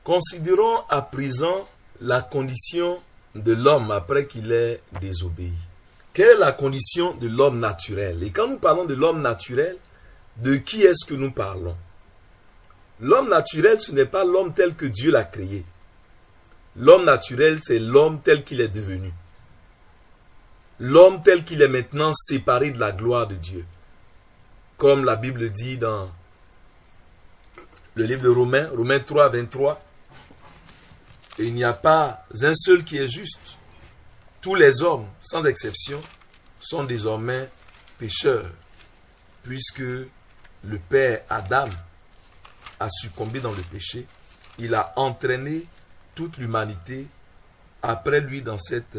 Considérons à présent la condition de l'homme après qu'il ait désobéi. Quelle est la condition de l'homme naturel? Et quand nous parlons de l'homme naturel, de qui est-ce que nous parlons? L'homme naturel, ce n'est pas l'homme tel que Dieu l'a créé. L'homme naturel, c'est l'homme tel qu'il est devenu. L'homme tel qu'il est maintenant séparé de la gloire de Dieu. Comme la Bible dit dans le livre de Romains, Romains 3, 23. Et il n'y a pas un seul qui est juste. Tous les hommes, sans exception, sont désormais pécheurs, puisque le père Adam a succombé dans le péché. Il a entraîné toute l'humanité après lui dans cette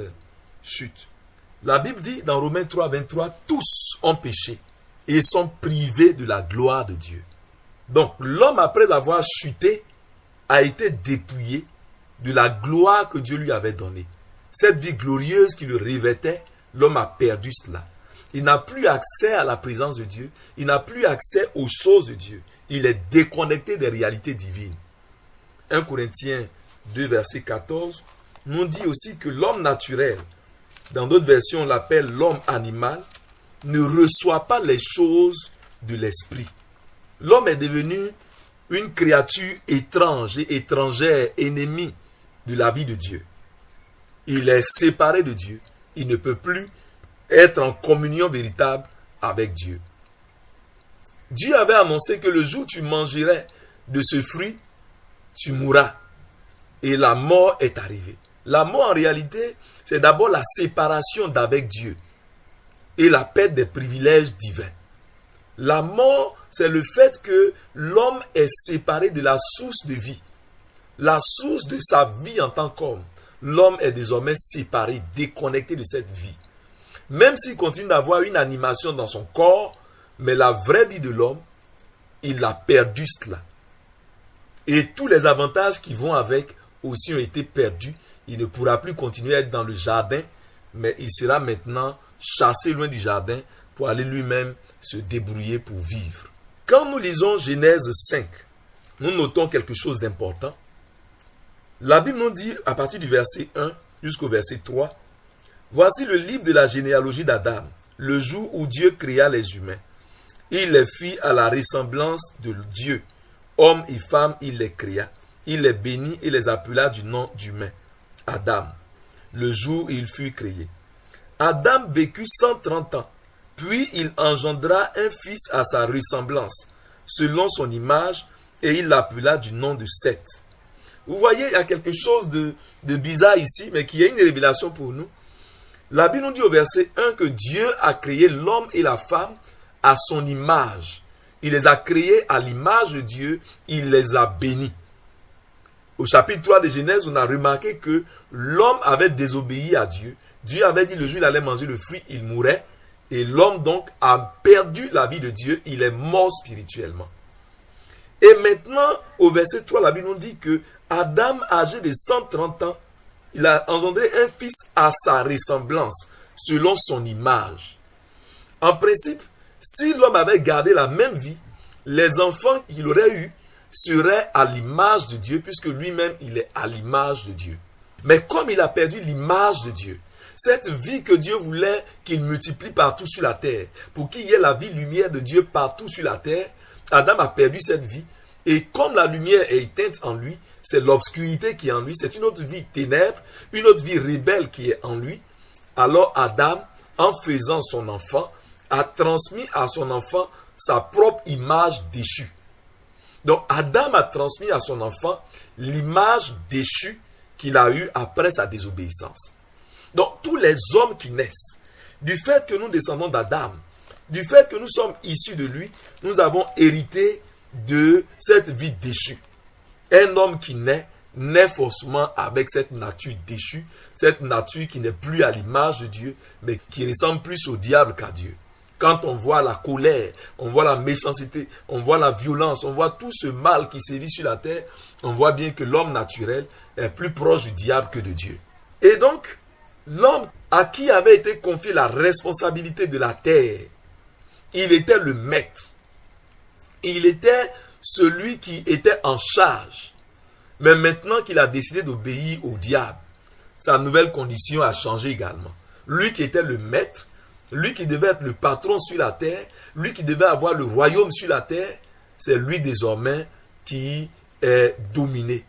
chute. La Bible dit dans Romains 3, 23, tous ont péché et sont privés de la gloire de Dieu. Donc l'homme, après avoir chuté, a été dépouillé de la gloire que Dieu lui avait donnée. Cette vie glorieuse qui le revêtait, l'homme a perdu cela. Il n'a plus accès à la présence de Dieu. Il n'a plus accès aux choses de Dieu. Il est déconnecté des réalités divines. 1 Corinthiens 2, verset 14, nous dit aussi que l'homme naturel, dans d'autres versions on l'appelle l'homme animal, ne reçoit pas les choses de l'esprit. L'homme est devenu une créature étrange et étrangère, ennemie de la vie de Dieu. Il est séparé de Dieu. Il ne peut plus être en communion véritable avec Dieu. Dieu avait annoncé que le jour où tu mangerais de ce fruit, tu mourras. Et la mort est arrivée. La mort, en réalité, c'est d'abord la séparation d'avec Dieu et la perte des privilèges divins. La mort, c'est le fait que l'homme est séparé de la source de vie. La source de sa vie en tant qu'homme. L'homme est désormais séparé, déconnecté de cette vie. Même s'il continue d'avoir une animation dans son corps, mais la vraie vie de l'homme, il a perdu cela. Et tous les avantages qui vont avec aussi ont été perdus. Il ne pourra plus continuer à être dans le jardin, mais il sera maintenant chassé loin du jardin pour aller lui-même se débrouiller pour vivre. Quand nous lisons Genèse 5, nous notons quelque chose d'important. La Bible nous dit, à partir du verset 1 jusqu'au verset 3, « Voici le livre de la généalogie d'Adam, le jour où Dieu créa les humains. Il les fit à la ressemblance de Dieu. Hommes et femmes, il les créa. Il les bénit et les appela du nom d'humain. Adam, le jour où il fut créé. Adam vécut 130 ans. Puis il engendra un fils à sa ressemblance, selon son image, et il l'appela du nom de Seth. » Vous voyez, il y a quelque chose de bizarre ici, mais qui est une révélation pour nous. La Bible nous dit au verset 1 que Dieu a créé l'homme et la femme à son image. Il les a créés à l'image de Dieu, il les a bénis. Au chapitre 3 de Genèse, on a remarqué que l'homme avait désobéi à Dieu. Dieu avait dit le jour où il allait manger le fruit, il mourrait. Et l'homme donc a perdu la vie de Dieu, il est mort spirituellement. Et maintenant, au verset 3, la Bible nous dit que Adam, âgé de 130 ans, il a engendré un fils à sa ressemblance, selon son image. En principe, si l'homme avait gardé la même vie, les enfants qu'il aurait eus seraient à l'image de Dieu, puisque lui-même, il est à l'image de Dieu. Mais comme il a perdu l'image de Dieu, cette vie que Dieu voulait qu'il multiplie partout sur la terre, pour qu'il y ait la vie lumière de Dieu partout sur la terre, Adam a perdu cette vie. Et comme la lumière est éteinte en lui, c'est l'obscurité qui est en lui, c'est une autre vie ténèbre, une autre vie rebelle qui est en lui. Alors Adam, en faisant son enfant, a transmis à son enfant sa propre image déchue. Donc Adam a transmis à son enfant l'image déchue qu'il a eue après sa désobéissance. Donc tous les hommes qui naissent, du fait que nous descendons d'Adam, du fait que nous sommes issus de lui, nous avons hérité de cette vie déchue. Un homme qui naît forcément avec cette nature déchue, cette nature qui n'est plus à l'image de Dieu, mais qui ressemble plus au diable qu'à Dieu. Quand on voit la colère, on voit la méchanceté, on voit la violence, on voit tout ce mal qui sévit sur la terre, on voit bien que l'homme naturel est plus proche du diable que de Dieu. Et donc, l'homme à qui avait été confiée la responsabilité de la terre, il était le maître. Il était celui qui était en charge. Mais maintenant qu'il a décidé d'obéir au diable, sa nouvelle condition a changé également. Lui qui était le maître, lui qui devait être le patron sur la terre, lui qui devait avoir le royaume sur la terre, c'est lui désormais qui est dominé.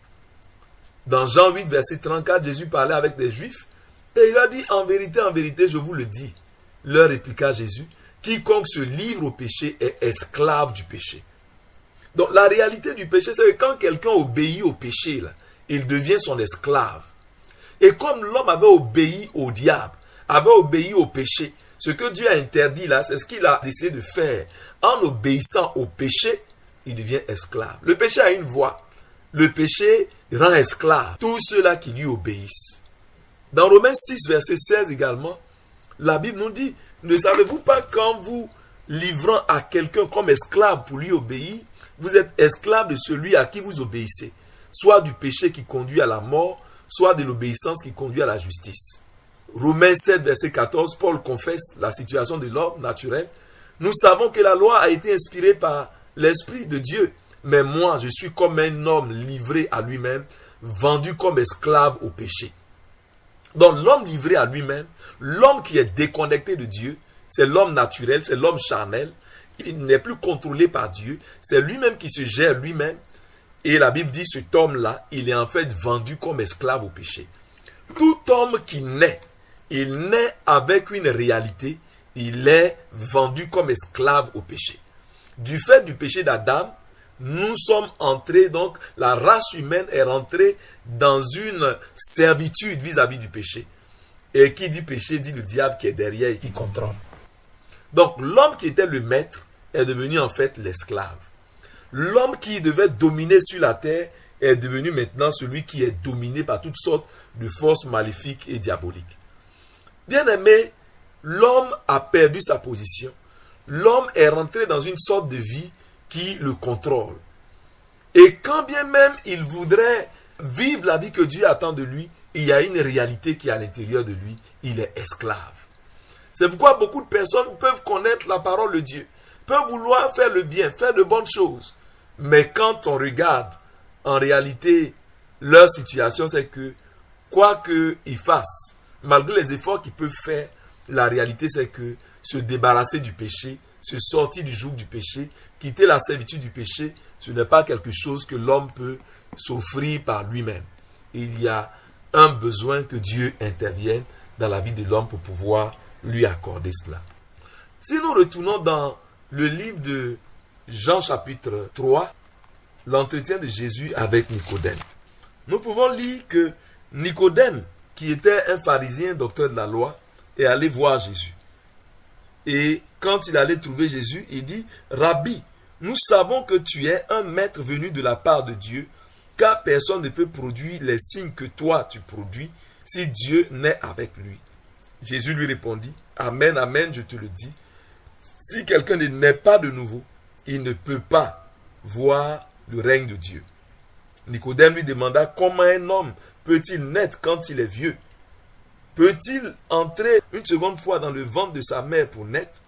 Dans Jean 8, verset 34, Jésus parlait avec des Juifs et il a dit, en vérité, je vous le dis. Leur répliqua Jésus, quiconque se livre au péché est esclave du péché. Donc la réalité du péché, c'est que quand quelqu'un obéit au péché, là, il devient son esclave. Et comme l'homme avait obéi au diable, avait obéi au péché, ce que Dieu a interdit là, c'est ce qu'il a décidé de faire. En obéissant au péché, il devient esclave. Le péché a une voie. Le péché rend esclave tous ceux-là qui lui obéissent. Dans Romains 6, verset 16 également, la Bible nous dit, ne savez-vous pas qu'en vous livrant à quelqu'un comme esclave pour lui obéir, vous êtes esclave de celui à qui vous obéissez, soit du péché qui conduit à la mort, soit de l'obéissance qui conduit à la justice. Romains 7, verset 14, Paul confesse la situation de l'homme naturel. Nous savons que la loi a été inspirée par l'Esprit de Dieu, mais moi, je suis comme un homme livré à lui-même, vendu comme esclave au péché. Donc l'homme livré à lui-même, l'homme qui est déconnecté de Dieu, c'est l'homme naturel, c'est l'homme charnel. Il n'est plus contrôlé par Dieu, c'est lui-même qui se gère lui-même. Et la Bible dit, cet homme-là, il est en fait vendu comme esclave au péché. Tout homme qui naît, il naît avec une réalité, il est vendu comme esclave au péché. Du fait du péché d'Adam, nous sommes entrés, donc la race humaine est rentrée dans une servitude vis-à-vis du péché. Et qui dit péché, dit le diable qui est derrière et qui contrôle. Donc l'homme qui était le maître est devenu en fait l'esclave. L'homme qui devait dominer sur la terre est devenu maintenant celui qui est dominé par toutes sortes de forces maléfiques et diaboliques. Bien aimé, l'homme a perdu sa position. L'homme est rentré dans une sorte de vie qui le contrôle. Et quand bien même il voudrait vivre la vie que Dieu attend de lui, il y a une réalité qui est à l'intérieur de lui, il est esclave. C'est pourquoi beaucoup de personnes peuvent connaître la parole de Dieu, peuvent vouloir faire le bien, faire de bonnes choses. Mais quand on regarde, en réalité, leur situation, c'est que, quoi qu'ils fassent, malgré les efforts qu'ils peuvent faire, la réalité, c'est que se débarrasser du péché, se sortir du joug du péché, quitter la servitude du péché, ce n'est pas quelque chose que l'homme peut s'offrir par lui-même. Il y a un besoin que Dieu intervienne dans la vie de l'homme pour pouvoir lui accorder cela. Si nous retournons dans le livre de Jean chapitre 3, l'entretien de Jésus avec Nicodème, nous pouvons lire que Nicodème, qui était un pharisien docteur de la loi, est allé voir Jésus. Et quand il allait trouver Jésus, il dit, « Rabbi, nous savons que tu es un maître venu de la part de Dieu, car personne ne peut produire les signes que toi tu produis si Dieu n'est avec lui. » Jésus lui répondit, « Amen, amen, je te le dis. Si quelqu'un ne naît pas de nouveau, il ne peut pas voir le règne de Dieu. » Nicodème lui demanda, « Comment un homme peut-il naître quand il est vieux? Peut-il entrer une seconde fois dans le ventre de sa mère pour naître? »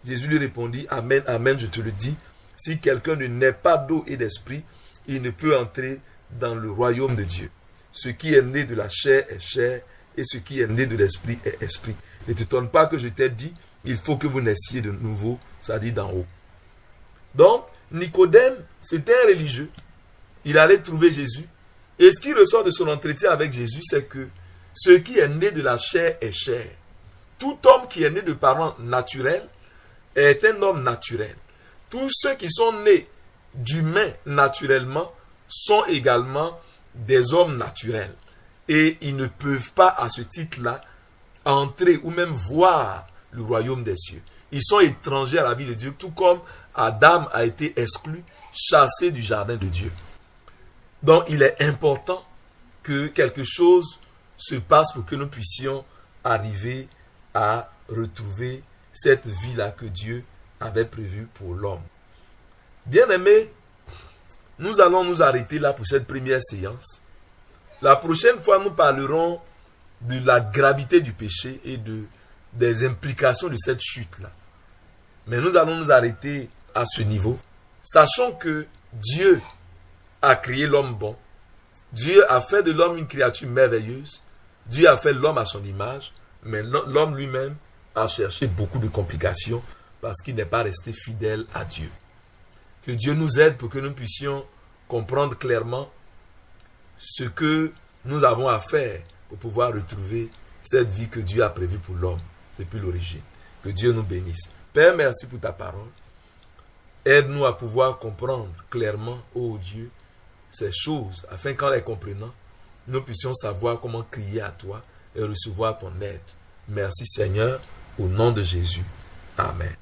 Jésus lui répondit, « Amen, amen, je te le dis. Si quelqu'un ne naît pas d'eau et d'esprit, il ne peut entrer dans le royaume de Dieu. Ce qui est né de la chair est chair, et ce qui est né de l'esprit est esprit. Ne t'étonne pas que je t'ai dit, il faut que vous naissiez de nouveau, ça dit d'en haut. » Donc, Nicodème, c'était un religieux. Il allait trouver Jésus. Et ce qui ressort de son entretien avec Jésus, c'est que ce qui est né de la chair est chair. Tout homme qui est né de parents naturels est un homme naturel. Tous ceux qui sont nés d'humains naturellement sont également des hommes naturels. Et ils ne peuvent pas, à ce titre-là, entrer ou même voir le royaume des cieux. Ils sont étrangers à la vie de Dieu, tout comme Adam a été exclu, chassé du jardin de Dieu. Donc, il est important que quelque chose se passe pour que nous puissions arriver à retrouver cette vie-là que Dieu avait prévue pour l'homme. Bien aimé, nous allons nous arrêter là pour cette première séance. La prochaine fois, nous parlerons de la gravité du péché et des implications de cette chute-là. Mais nous allons nous arrêter à ce niveau. Sachons que Dieu a créé l'homme bon Dieu a fait de l'homme une créature merveilleuse. Dieu a fait l'homme à son image, mais l'homme lui-même a cherché beaucoup de complications parce qu'il n'est pas resté fidèle à Dieu. Que Dieu nous aide pour que nous puissions comprendre clairement ce que nous avons à faire pour pouvoir retrouver cette vie que Dieu a prévue pour l'homme depuis l'origine. Que Dieu nous bénisse. Père, merci pour ta parole. Aide-nous à pouvoir comprendre clairement, ô Dieu, ces choses, afin qu'en les comprenant, nous puissions savoir comment crier à toi et recevoir ton aide. Merci Seigneur, au nom de Jésus. Amen.